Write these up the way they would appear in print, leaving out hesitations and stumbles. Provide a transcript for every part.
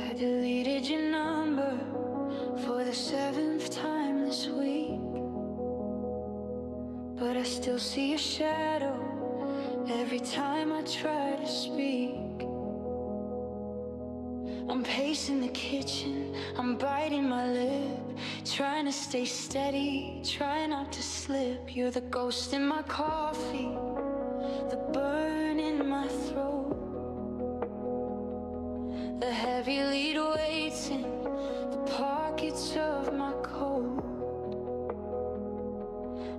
I deleted your number for the 7th time this week, but I still see your shadow every time I try to speak. I'm pacing the kitchen, I'm biting my lip, trying to stay steady, trying not to slip. You're the ghost in my coffee, the burn in my throat, the heavy lead weights in the pockets of my coat.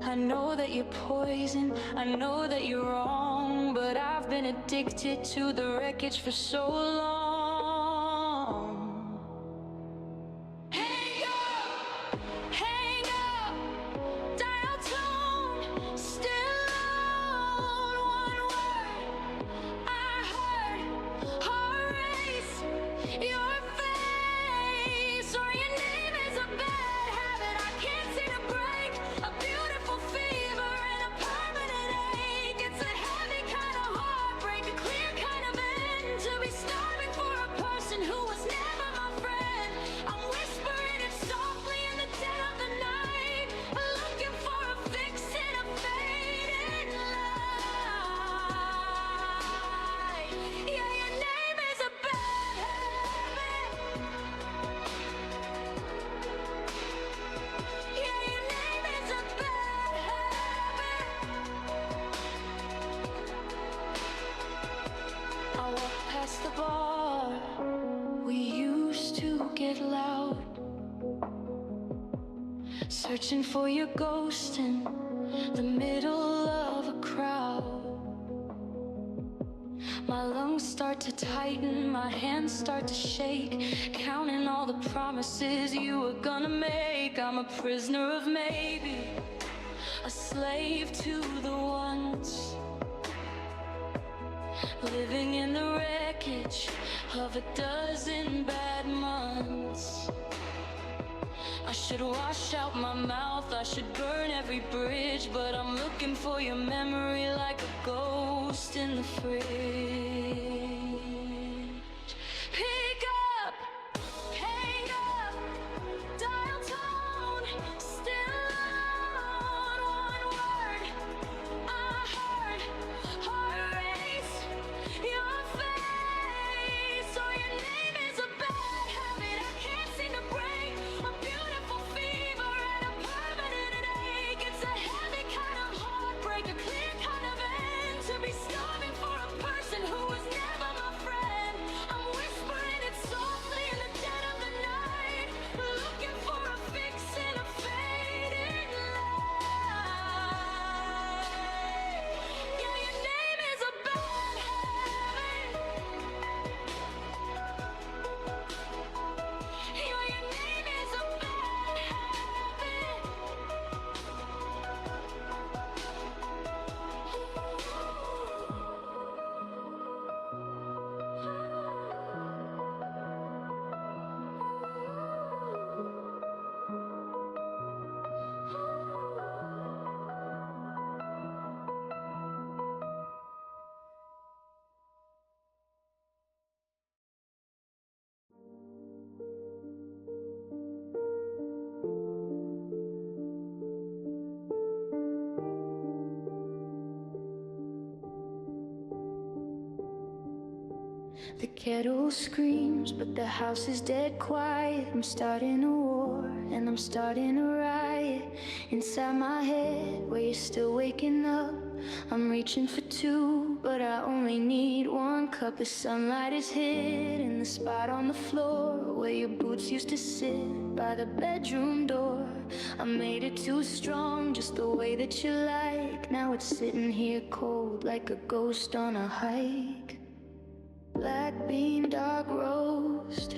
I know that you're poison, I know that you're wrong, but I've been addicted to the wreckage for so long. Hang up, dial tone, still on one word I heard, heart race, your face, or your name is a bad habit I can't seem to break, a beautiful fever and a permanent ache. It's a heavy kind of heartbreak, a clear kind of end, to be starving for a person who was never my friend. I'm whispering it softly in the dead of the night, looking for a fix in a faded light. Yeah, your name is a bad habit. Yeah, your name is a bad habit. I walk past the bar, we used to get loud, searching for your ghost in the middle of a crowd. My lungs start to tighten, my hands start to shake, counting all the promises you were gonna make. I'm a prisoner of maybe, a slave to the once, living in the wreckage of a dozen bad months. I should wash out my mouth, I should burn every bridge, but I'm looking for your memory like a ghost in the fridge. Pick up, hang up, dial tone, still on one word I heard, heart race, your face, or your name is a bad habit I can't seem to break, a beautiful fever and a permanent ache. It's a heavy kind of heartbreak, a clear kind of end, to be starving for a person who was never my friend. I'm whispering it softly in the dead of the night, looking for a fix in a faded light. Yeah, your name is a bad habit. Yeah, your name is a bad habit. The kettle screams, but the house is dead quiet. I'm starting a war, and I'm starting a riot inside my head, where you're still waking up. I'm reaching for two, but I only need one cup. The sunlight is hitting the spot on the floor where your boots used to sit by the bedroom door. I made it too strong, just the way that you like. Now it's sitting here cold like a ghost on a hike. Black bean, dark roast,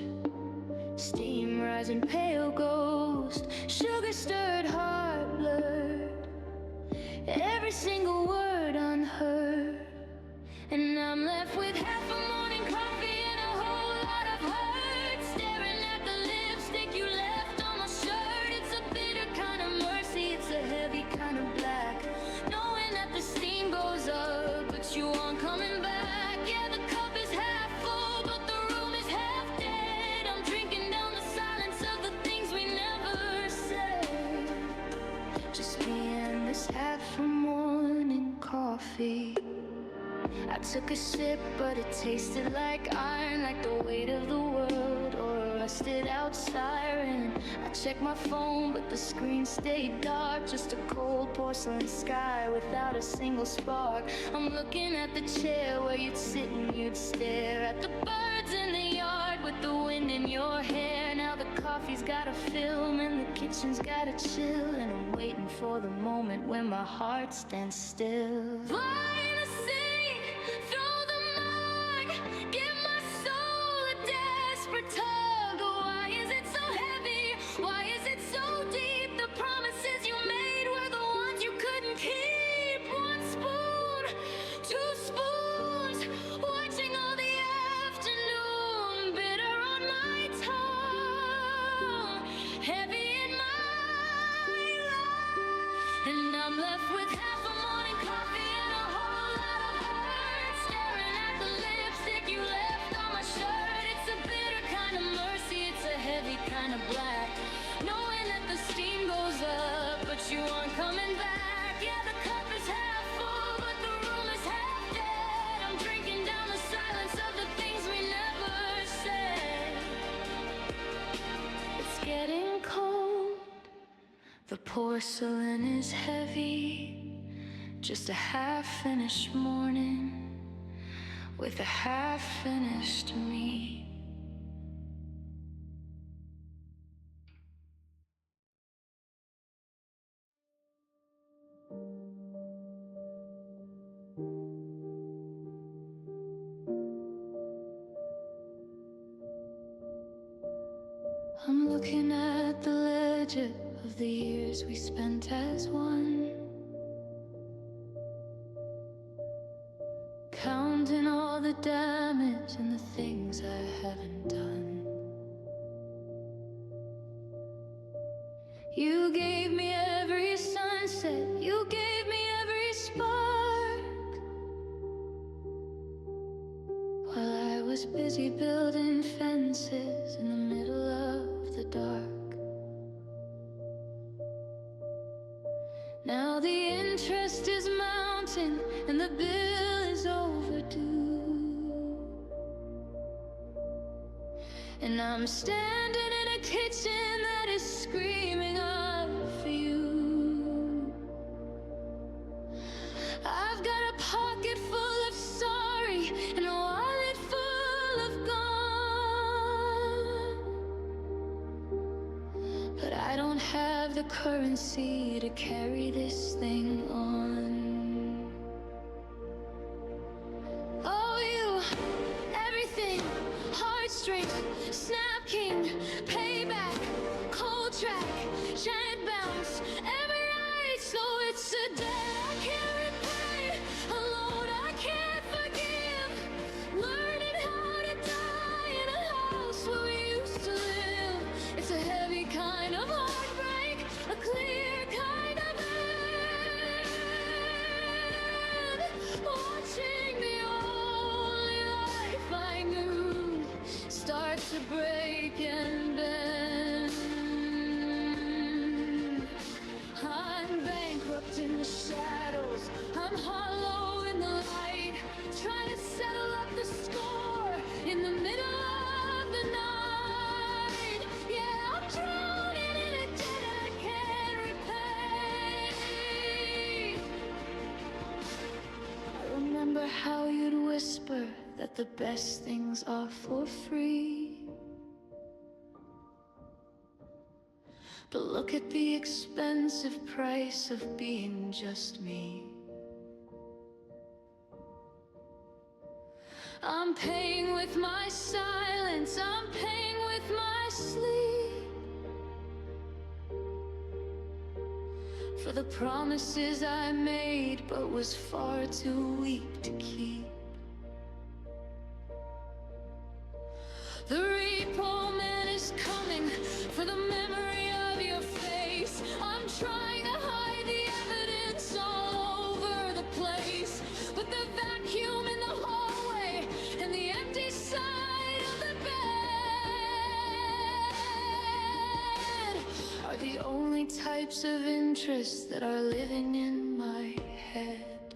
steam rising, pale ghost, sugar stirred, heart blurred, every single word unheard. And I'm left with half a morning coffee and a whole lot of hurt, staring at the lipstick you left on my shirt. It's a bitter kind of mercy, it's a heavy kind of black, knowing that the steam goes up, but you aren't coming back. Yeah, the cup is half full, but the room is half dead. took a sip, but it tasted like iron, like the weight of the world, or a rusted out siren. I checked my phone, but the screen stayed dark, just a cold porcelain sky without a single spark. I'm looking at the chair where you'd sit and you'd stare at the birds in the yard with the wind in your hair. Now the coffee's got a film and the kitchen's got a chill, and I'm waiting for the moment when my heart stands still. Fly in the sea, throw the mug, give my soul a desperate tug. Why is it so heavy? Why is it so deep? The promises you made were the ones you couldn't keep. One spoon, two spoons, watching all the afternoon, bitter on my tongue, heavy in my lungs. And I'm left with half a morning coffee and a whole lot of hurt, staring at the lipstick you left on my shirt. It's a bitter kind of mercy, it's a heavy kind of black, knowing that the steam goes up, but you aren't coming back. Yeah, the cup is half full, but the room is half dead. I'm drinking down the silence of the things we never said. It's getting cold, the porcelain is heavy, just a half-finished morning with a half-finished me. I'm looking at the ledger of the years we spent as one, counting all the damage and the things I haven't done. You gave me every sunset, you gave me every spark, while I was busy building fences in the middle of the dark. Now the interest is mounting and the bill is overdue, and I'm standing in a kitchen that is screaming out for you. I've got a pocket full of sorry and a wallet full of gone, but I don't have the currency to carry this thing on. Oh, you, everything, heartstrings, snap king, payback, cold track, giant bounce, every night, so it's a debt I can't repay, a load I can't forgive, learning how to die in a house where we used to live. It's a heavy kind of heartbreak, a clear kind of end, watching the only life I knew start to break and bend. I'm bankrupt in the shadows, I'm hollow in the light, trying to settle up the score in the middle of the night. Yeah, I'm drowning in a debt I can't repay. I remember how you'd whisper that the best things are for free, but look at the expensive price of being just me. I'm paying with my silence, I'm paying with my sleep, for the promises I made but was far too weak to keep. The repo man is coming for the memory of your face. I'm trying to hide the evidence all over the place, but the vacuum in the hallway and the empty side of the bed are the only types of interests that are living in my head.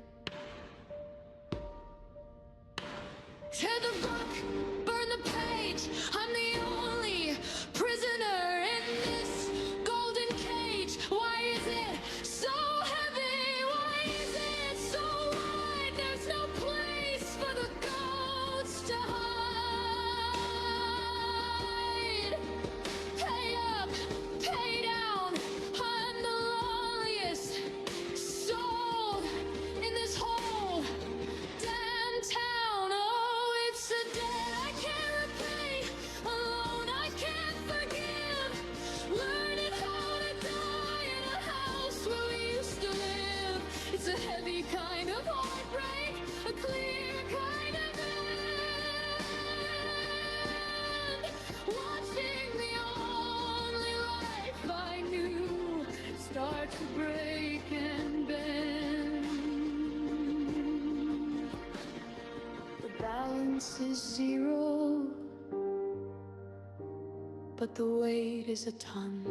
but the weight is a ton.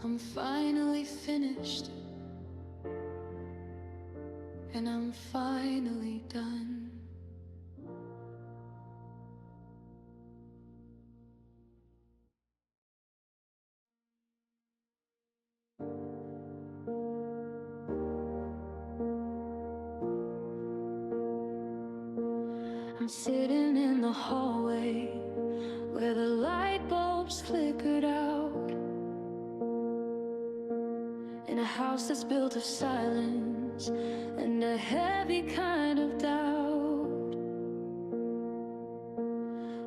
I'm finally finished, and I'm finally done. I'm sitting in the hallway where the light bulbs flickered out, in a house that's built of silence and a heavy kind of doubt.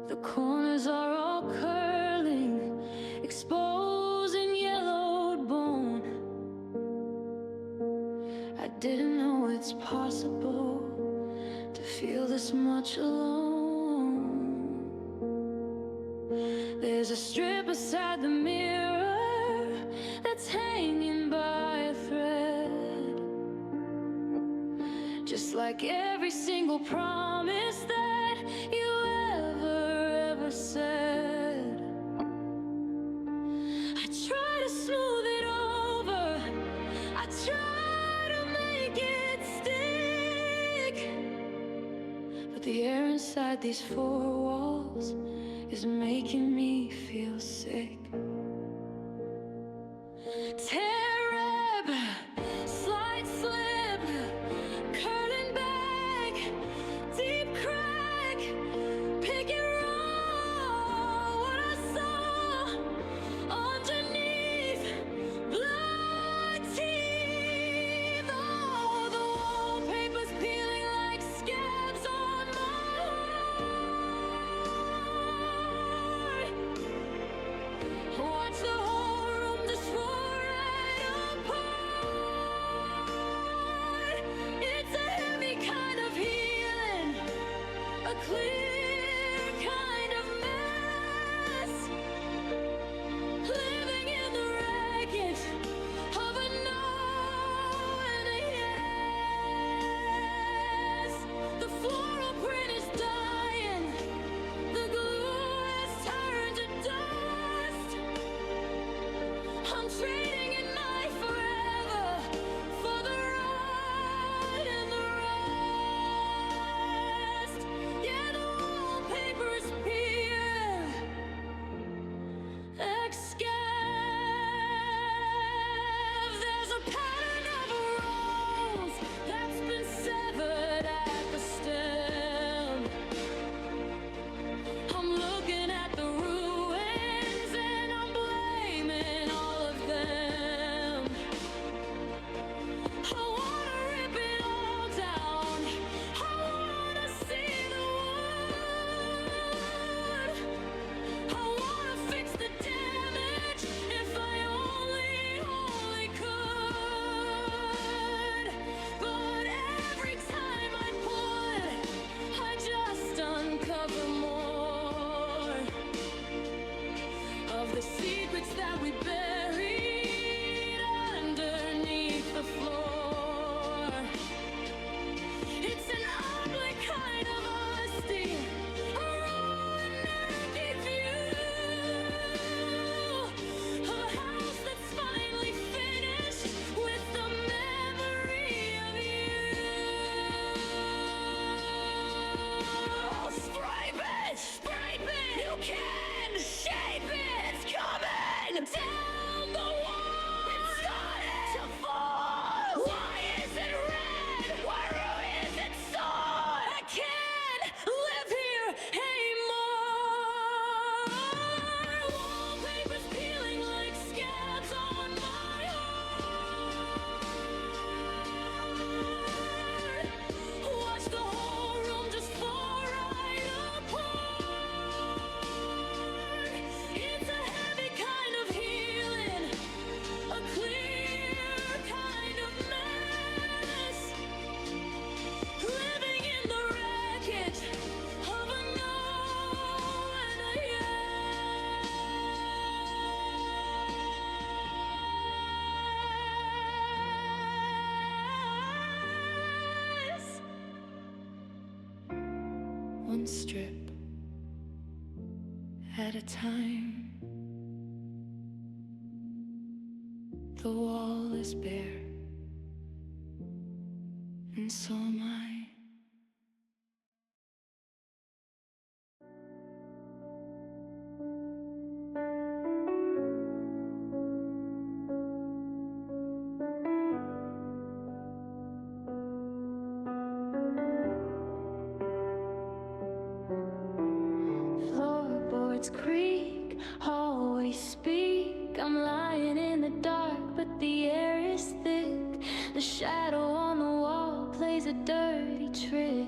The corners are all curling, exposing yellowed bone. I didn't know it's possible to feel this much alone. There's a strip beside the mirror that's hanging by a thread, just like every single promise that you ever said. I try to smooth it over, I try to make it stick, but the air inside these four walls is making me feel sick. Tear up, slide slip, curling back, deep crack, pick it raw. What I saw underneath black teeth. Oh, the wallpaper's peeling like scabs on my heart. Watch the whole room just fall right apart. It's a heavy kind of healing, a clear kind of mess, living in the wreckage of a no and a yes. The floral print is dying, the glue has turned to dust. I'm trading in my forever for the ride and the rest. Yeah, the wallpaper is peeling, Excav. There's a pattern of a rose that's been severed at the stem. I'm looking at the ruins and I'm blaming all of them. I wanna rip it all down, I wanna see the wood, I wanna fix the damage if I only could. But every time I pull, I just uncover more of the secrets that we buried underneath the floor. It's an ugly kind of honesty, a raw and naked view of a house that's finally finished with the memory of you. Scrape it, you can shape it. It's coming down the wall. It's starting to fall. Why is it red? Why is it sore? I can't live here anymore. Wallpaper's peeling like scabs on my heart. Watch the whole room just fall right apart. It's a heavy kind of healing, a clear kind of mess, living in the wreckage of a no and a yes. One strip, at a time. The wall is bare, and so am I. Floorboards creak, hallways speak. I'm lying in the dark, but the air is thick. The shadow on the wall plays a dirty trick.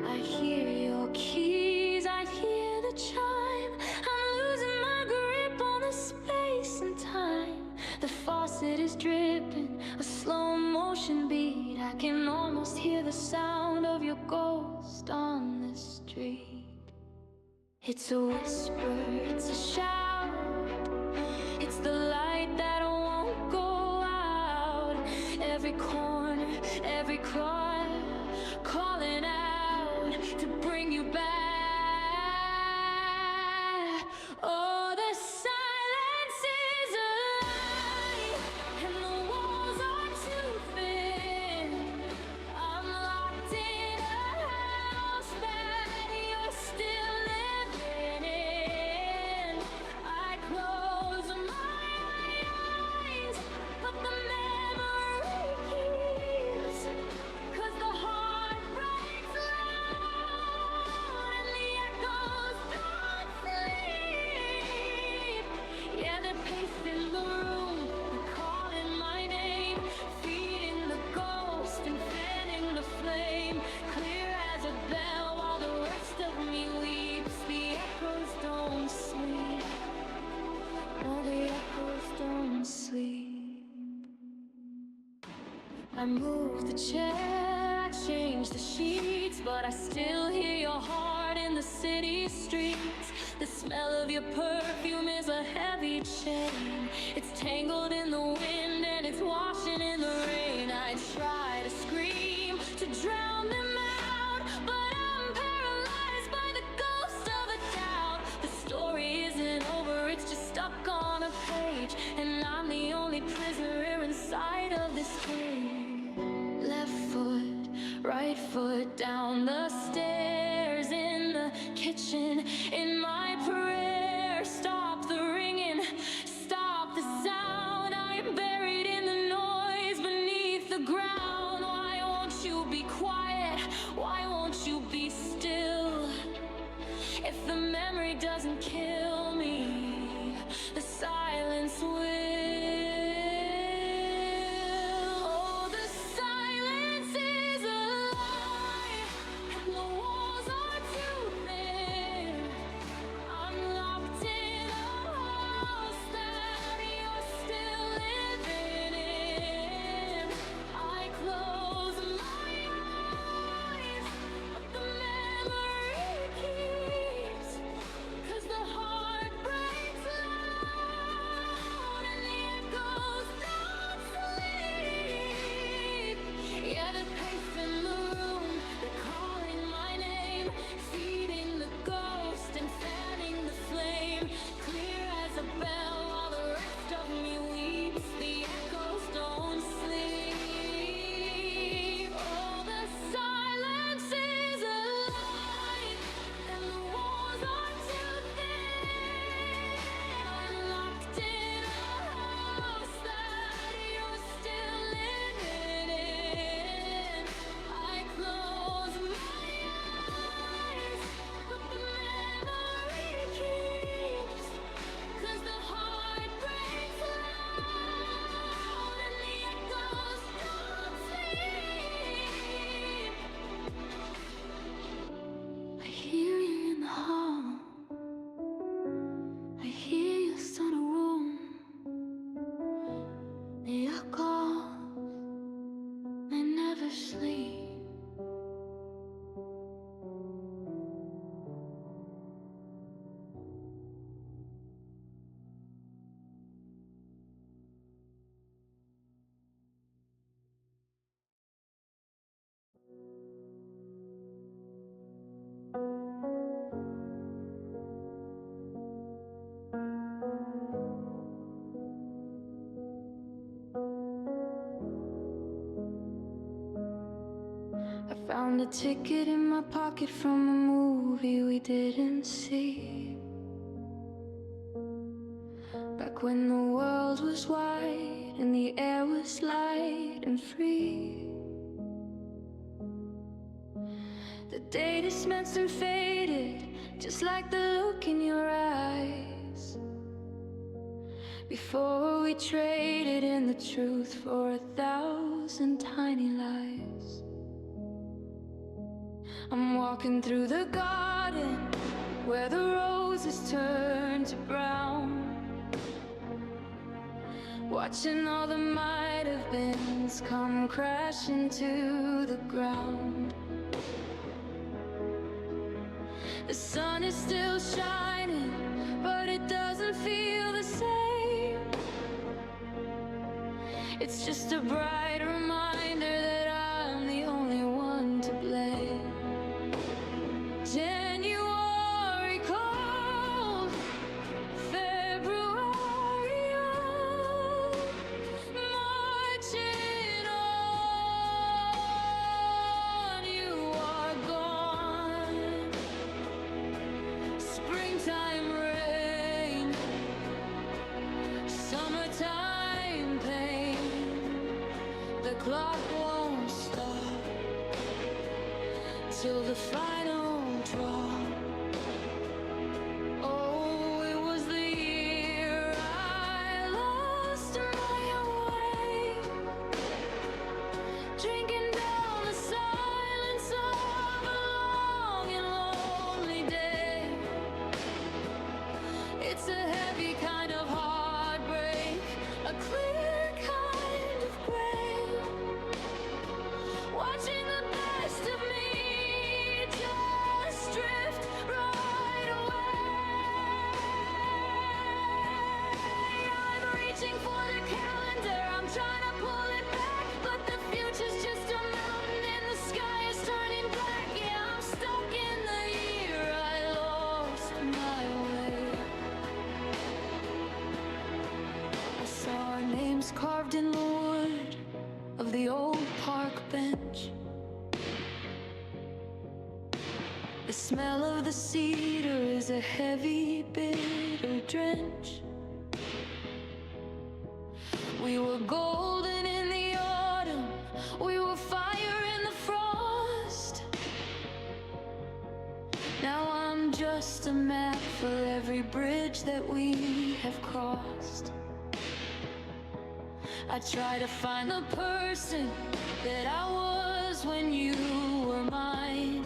I hear your keys, I hear the chime. I'm losing my grip on the space and time. The faucet is dripping, a slow motion beat. I can almost hear the sound of your ghost on the street. It's a whisper, it's a shout, it's the light that won't go out. Every corner, every cry, calling out to bring you back. Oh, the silence is a lie, and the walls are too thin. I'm locked in a house that you're still living in. I close my eyes, but the memory keeps. 'Cause the heart breaks loud and the echoes don't sleep. Yeah, they're pacing the room, they're calling my name, feeding the ghost and fanning the flame. Clear as a bell while the rest of me weeps. The echoes don't sleep. No, the echoes don't sleep. I move the chair, I change the sheets, but I still hear your heart in the city streets. The smell of your perfume is a heavy chain. It's tangled in the wind and it's washing in the rain. I try to scream to drown them out, but I'm paralyzed by the ghost of a doubt. The story isn't over, it's just stuck on a page, and I'm the only prisoner inside of this cage. Left foot, right foot, down the stairs, in the kitchen, in my prayer. Stop the ringing, stop the sound. I am buried in the noise beneath the ground. Why won't you be quiet? Why won't you be still? If the memory doesn't kill me, the silence will. Oh, the silence is a lie, and the walls are too thin. I'm locked in a house that you're still living in. I close my eyes, but the memory keeps. 'Cause the heart Found a ticket in my pocket from a movie we didn't see. Back when the world was wide and the air was light and free. The date is spent and faded, just like the look in your eyes. Before we traded in the truth for 1,000 tiny lies. I'm walking through the garden where the roses turn to brown, watching all the might have beens come crashing to the ground. The sun is still shining, but it doesn't feel the same. It's just a bright reminder that I'm the only one to blame. January cold, February old, marching on, you are gone. Springtime rain, summertime pain, the clock won't stop till the final draw. Oh, it was the year I lost my way, drinking down the silence of a long and lonely day. It's a heavy kind of heartbreak, a clear kind of gray, watching the best of me just drift right away. I'm reaching for the calendar, I'm trying to pull it back, but the future's just a mountain and the sky is turning black. Yeah, I'm stuck in the year I lost my way. I saw our names carved in the wood of the old park bench. The smell of the cedar is a heavy, bitter drench. We were golden in the autumn, we were fire in the frost. Now I'm just a map for every bridge that we have crossed. I try to find the person that I was when you were mine,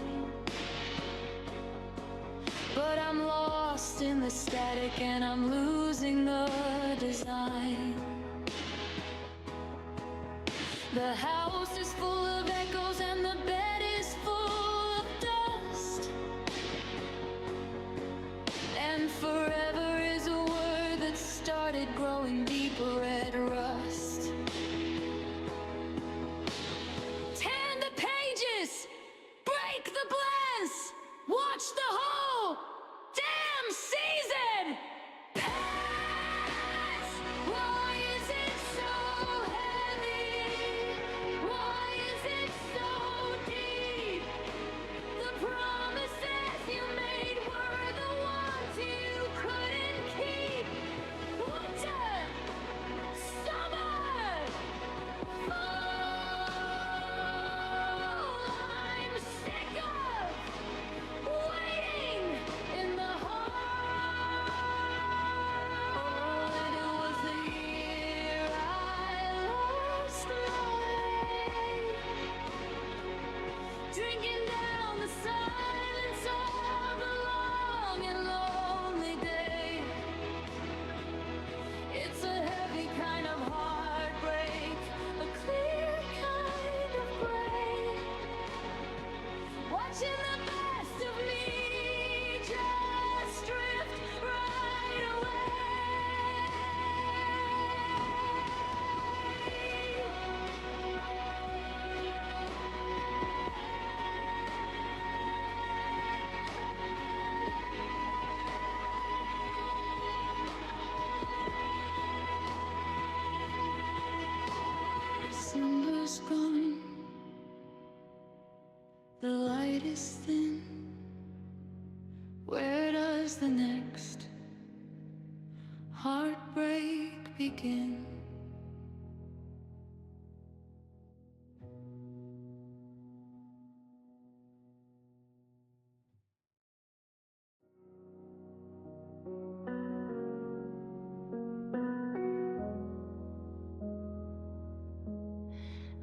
but I'm lost in the static and I'm losing the design. The house is full of echoes and the bed is full of dust, and forever is a word that started growing deeper red rust. Turn the pages, break the glance, watch the whole damn season pass. Why is it so heavy? Why is it so deep? The promises you made were the ones you couldn't keep. Winter, summer, fall. I'm sick of waiting in the hall. It was the year I lost my way, drinking down the silence of a long and lonely day. It's a heavy kind of heartbreak, a clear kind of gray, watching the best of me just drift right away. December's gone, light is thin, where does the next heartbreak begin?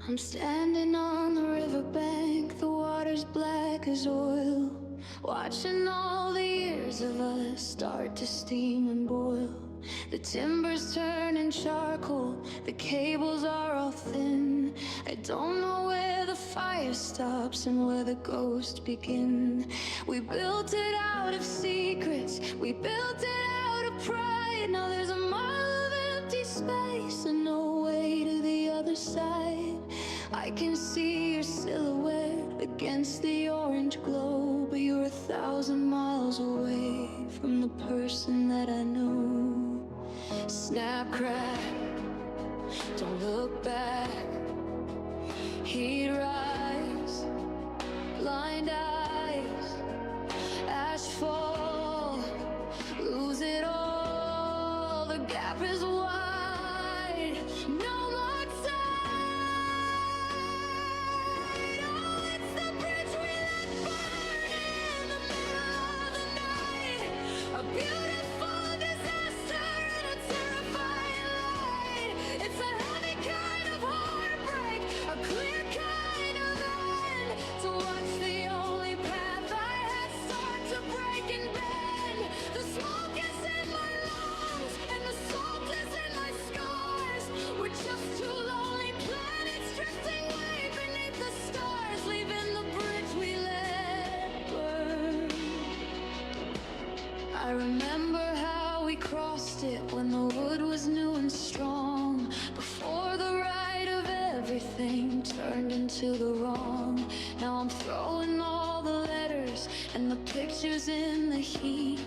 I'm standing on the riverbank, the water's black as oil, watching all the years of us start to steam and boil. The timbers turning charcoal, the cables are all thin. I don't know where the fire stops and where the ghosts begin. We built it out of secrets, we built it out of pride. Now there's a mile of empty space and no way to the other side. I can see your silhouette against the orange glow, but you're 1,000 miles away from the person that I know. Snap, crack, don't look back. Heat rise, blind eyes, ash fall, lose it all. The gap is wide, no more time. Oh, it's the bridge we let burn in the middle of the night. A beautiful disaster and a terrifying light. It's a heavy kind of heartbreak, a clear kind of end. To watch the only path I had start to break and bend. The smoke is in my lungs and the salt is in my scars. We're just two lonely planets drifting way beneath the stars, leaving the bridge we let burn. I remember how we crossed it when the wood was new and strong, before the right of everything turned into the wrong. Now I'm throwing all the letters and the pictures in the heat,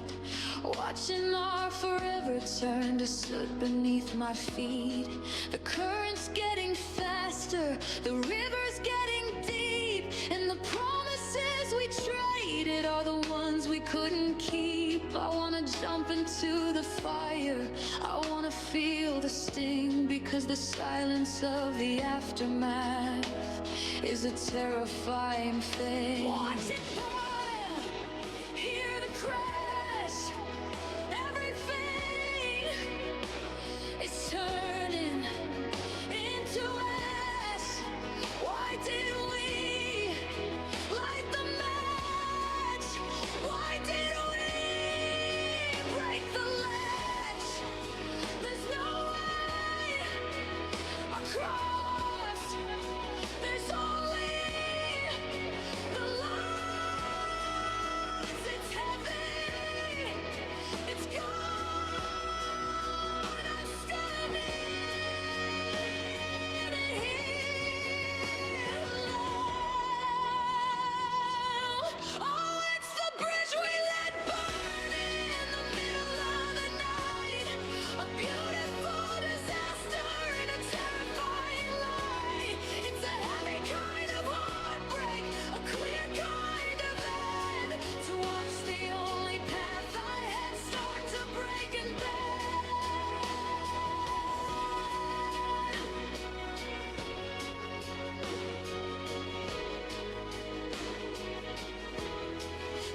watching our forever turn to soot beneath my feet. The current's getting faster, the river's getting deep, and the promises we traded are the ones we couldn't keep. I wanna jump into the fire, I wanna feel the sting, because the silence of the aftermath is a terrifying thing. Watch it burn, hear the crash, everything is turning into ash. Why did we light the match? Why did we break the latch? There's no way across, there's only the lines. It's heavy, it's gone. I'm standing here alone. Oh, it's the bridge we let burn in the middle of the night. A beautiful disaster and a terrifying light. It's a heavy kind of heartbreak, a clear kind of end. To watch the only path I had start to break and bend.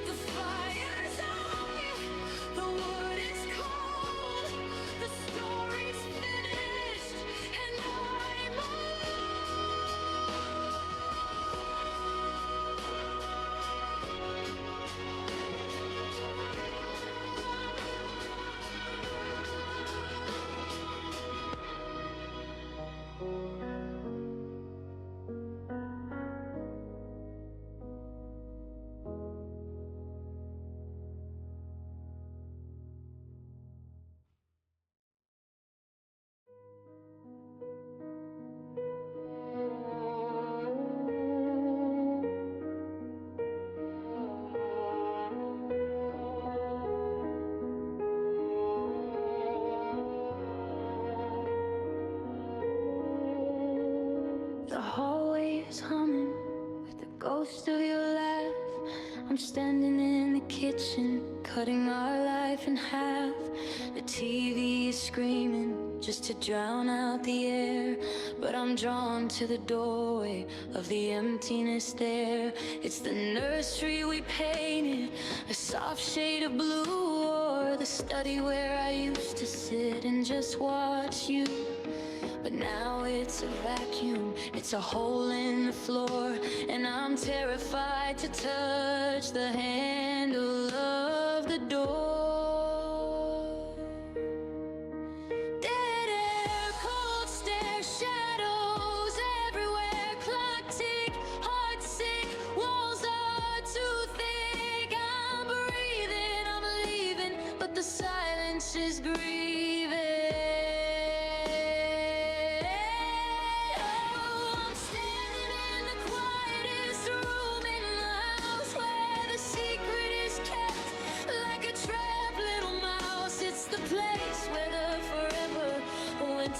The fire's on, the wood is cold, the story's finished, and I'm The hallway is humming with the ghost of your laugh. I'm standing in the kitchen, cutting our life in half. The TV is screaming just to drown out the air, but I'm drawn to the doorway of the emptiness there. It's the nursery we painted, a soft shade of blue, or the study where I used to sit and just watch you. But now it's a vacuum, it's a hole in the floor, and I'm terrified to touch the handle of the door. Dead air, cold stare, shadows everywhere, clock tick, heart sick, walls are too thick. I'm breathing, I'm leaving, but the silence is grieving.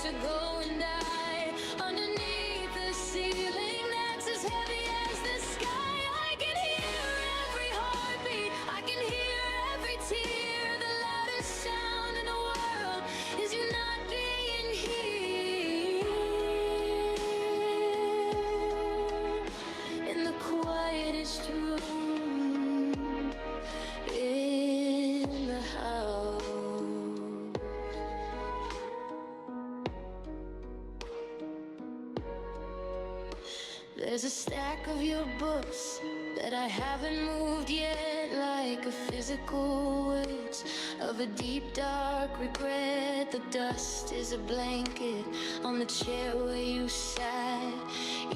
To go and die underneath the ceiling that's as heavy as the sky. I can hear every heartbeat, I can hear every tear. The loudest sound in the world is you not being here. In the quietest room in the house. There's a stack of your books that I haven't moved yet, like a physical weight of a deep dark regret. The dust is a blanket on the chair where you sat.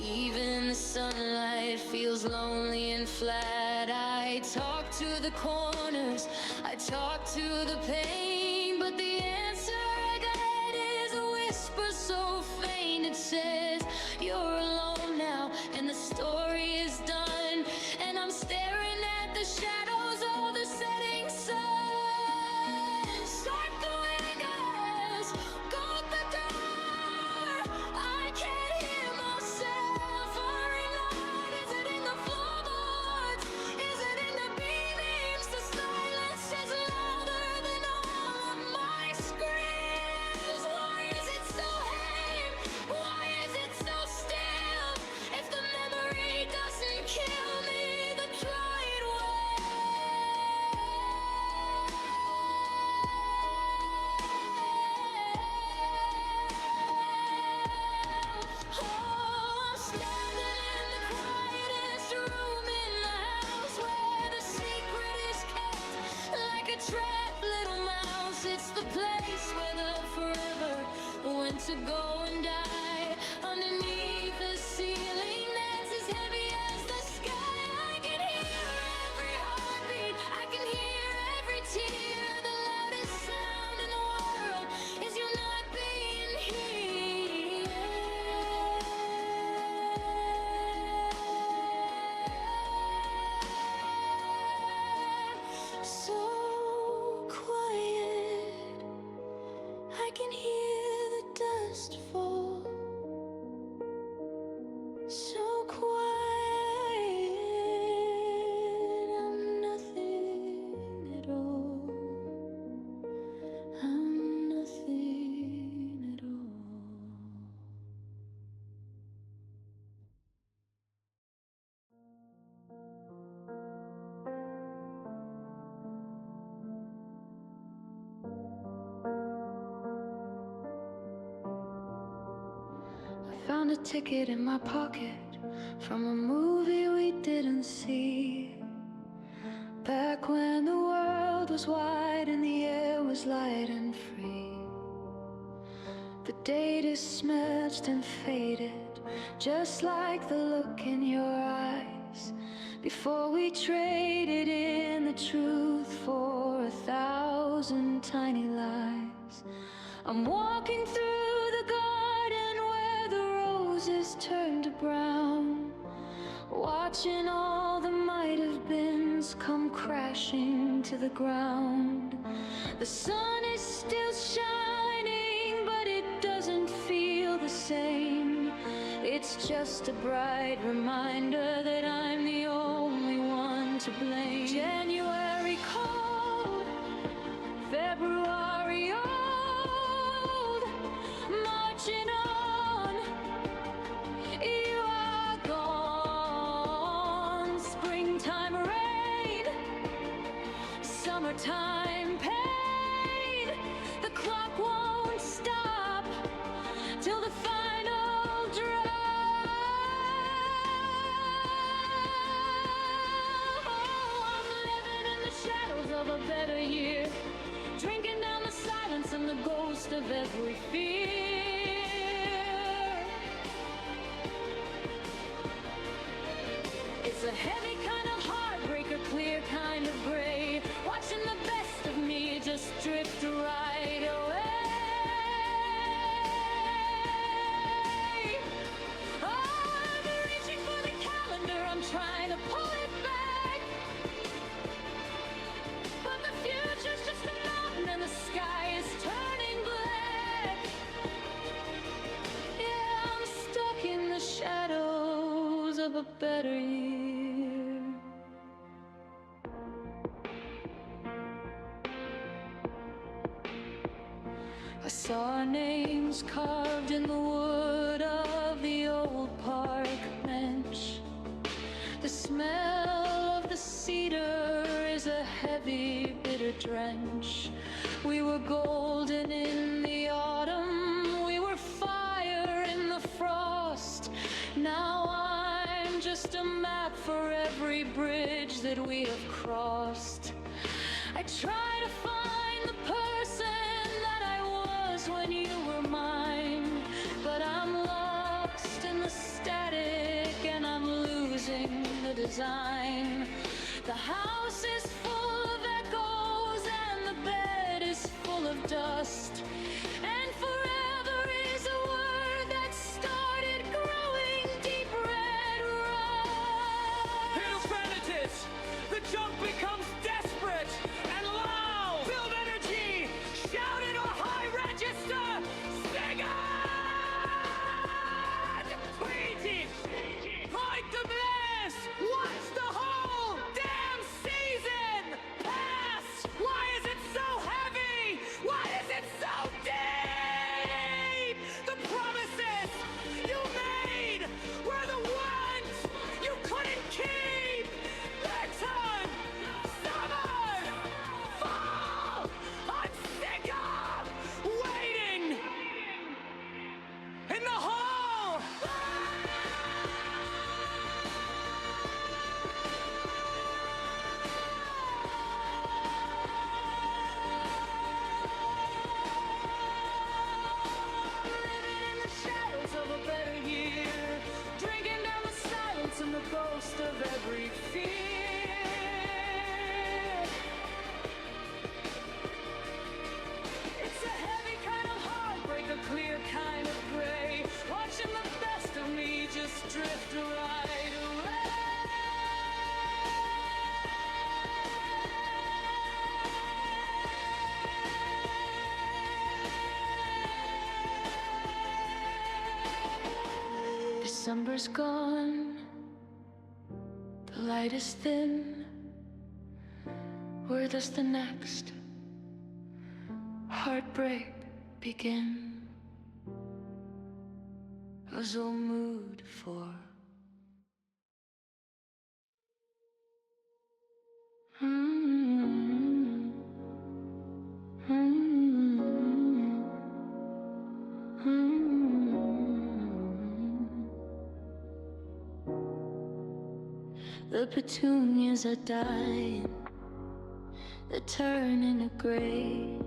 Even the sunlight feels lonely and flat. I talk to the corners, I talk to the pain, but the answer I got is a whisper so faint. It says you're alone now, and the story is done, and I'm staring at the shadows of the setting sun. Start the windows, go the door. I can't hear myself. Hurrying out. Is it in the floorboards? Is it in the beams? The silence is louder than all of my screams. Why is it so heavy? Why is it so still? If the memory doesn't kill me, the dried oh, I'm standing in the quietest room in the house, where the secret is kept like a trapped little mouse. It's the place where the forever went to go and die underneath the ceiling that's as heavy as the sky. I can hear every heartbeat, I can hear every tear. The loudest sound in the world is you not being here. So quiet, I can hear the dust fall. So quiet, I'm nothing at all. I'm nothing at all. I found a ticket in my pocket from a movie we didn't see. Back when the world was wide and the air was light and free. The date is smashed and faded, just like the look in your eyes. Before we traded in the truth for 1,000 tiny lies. I'm walking through the garden where the roses turn to brown, watching all the might have beens come crashing to the ground. The sun is still shining, but it doesn't feel the same. It's just a bright reminder that I'm the only to blame. January cold, February old, marching on, you are gone. Springtime rain, summertime pain, the clock won't stop till the final drop. Oh, I'm living in the shadows of a better year, drinking down the silence and the ghost of every fear. It's a heavy kind of heartbreaker, clear kind of gray, watching the best of me just drift right away. I'm reaching for the calendar, I'm trying to pull it back, but the future's just a mountain and the sky is turning black. Yeah, I'm stuck in the shadows of a better year. I saw our names carved in the wood of the old park bench. The smell of the cedar is a heavy, bitter drench. We were golden in the autumn, we were fire in the frost. Now I'm just a map for every bridge that we have crossed. I try to find the person that I was when you were mine, but I'm lost in the static and I'm losing the design. The house is full of echoes and the bed is full of dust, and forever is a word that started growing deep red rust. Hail Thanatos! The jump becomes desperate and loud! Build energy! Shout it or high register! Sing it! Tweet it! Fight the blast! Watch the whole damn season pass! Why is it so heavy? Why is it so deep? The promises you made were the ones you couldn't keep! Autumn, summer, fall! I'm sick of waiting in the hall! Living in the shadows of a better year, drinking down the silence and the ghost of every fear. It's a heavy kind of heartbreak, a clear kind of gray, watching the best of me just drift right away. December's gone, the light is thin. Where does the next heartbreak begin? Was all mood for the petunias are dying, they're turning to gray.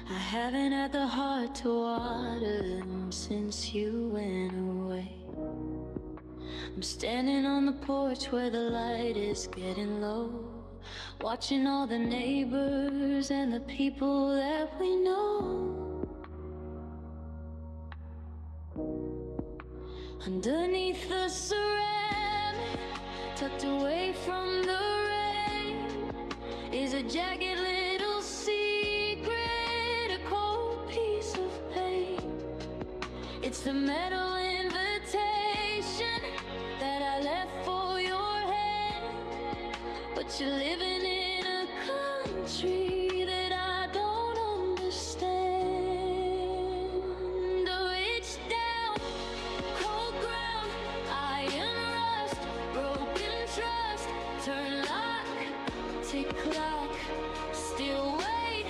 I haven't had the heart to water them since you went away. I'm standing on the porch where the light is getting low, watching all the neighbors and the people that we know. Underneath the ceramic, tucked away from the rain, is a jagged little secret, a cold piece of pain. It's the metal invitation that I left for your hand, but but you're living in a country that I don't understand. Reach down, cold ground, iron rust, broken trust, turn lock, tick clock, still wait,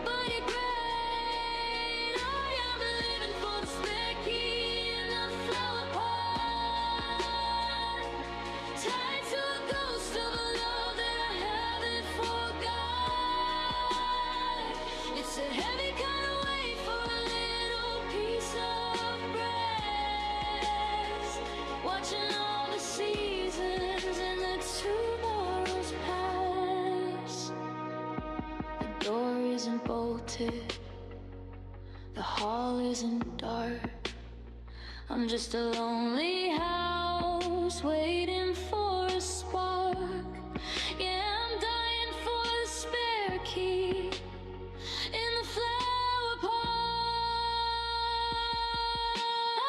but you're great. I am living for the spare key in the flower pot, tied to a ghost of a love that I haven't forgot. It's a heavy kind of weight for a little piece of rest, watching all the seasons and the tomorrows pass. The door isn't bolted, the hall isn't dark. I'm just a lonely house waiting for a spark. Yeah, I'm dying for the spare key in the flower pot.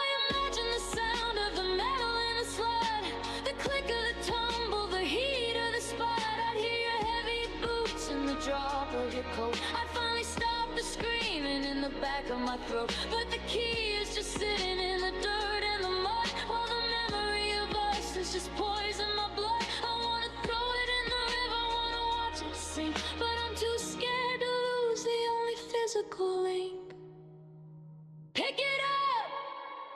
I imagine the sound of the metal in a slot, the click of the tumble, the heat of the spot. I'd hear your heavy boots and the drop of your coat. I'd finally stop the screaming in the back of my throat, but the key is just sitting in the dirt and the mud, while the memory of us is just poison my blood. I wanna throw it in the river, wanna watch it sink, but I'm too scared to lose the only physical link. Pick it up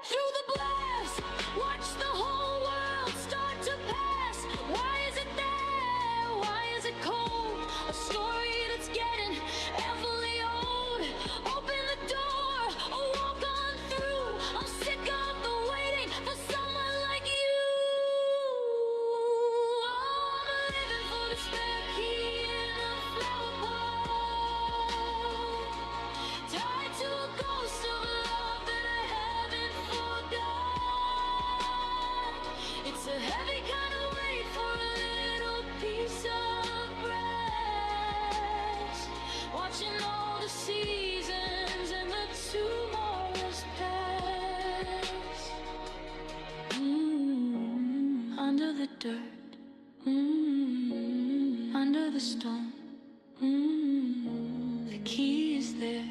through the blast, watch the whole world start to pass. Why is it there? Why is it cold? A story that's getting everly old. Open the door, walk on through. I'm sick of the waiting for someone like you. Oh, I'm living for the spare key in the flower pot, tied to a ghost of love that I haven't forgot. It's a heavy kind of weight for a little piece of rest, watching all the seasons and the tomorrows pass. Under the dirt, under the stone, the key is there,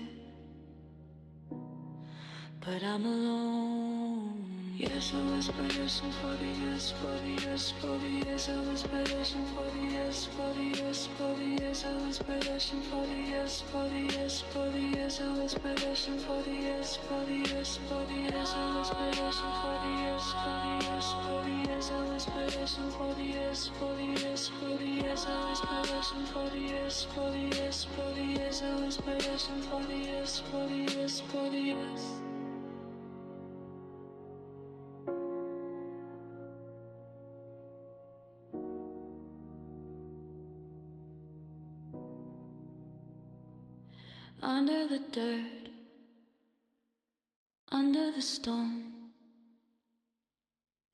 but I'm alone. Yes, I was praying for the yes, for the yes, for the yes. I was praying for the yes, for the yes, for the yes. I was praying for the yes, for the yes, for the yes. I was praying for the yes, for the yes, for the yes. I was praying for the yes, for the yes, for the yes. I was praying for the yes, for the yes, for the yes. I was praying for the yes, for the yes, for the yes. I was praying for the yes, for the yes, for the yes. Under the dirt, under the stone,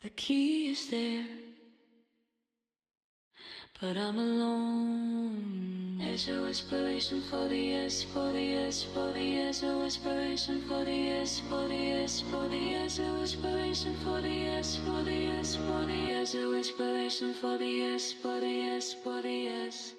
the key is there, but I'm alone. There's a inspiration for the yes, for the yes, for the yes. A inspiration for the yes, for the yes, for the yes. A inspiration for the yes, for the yes, for the yes. A inspiration for the yes, for the yes, for the yes.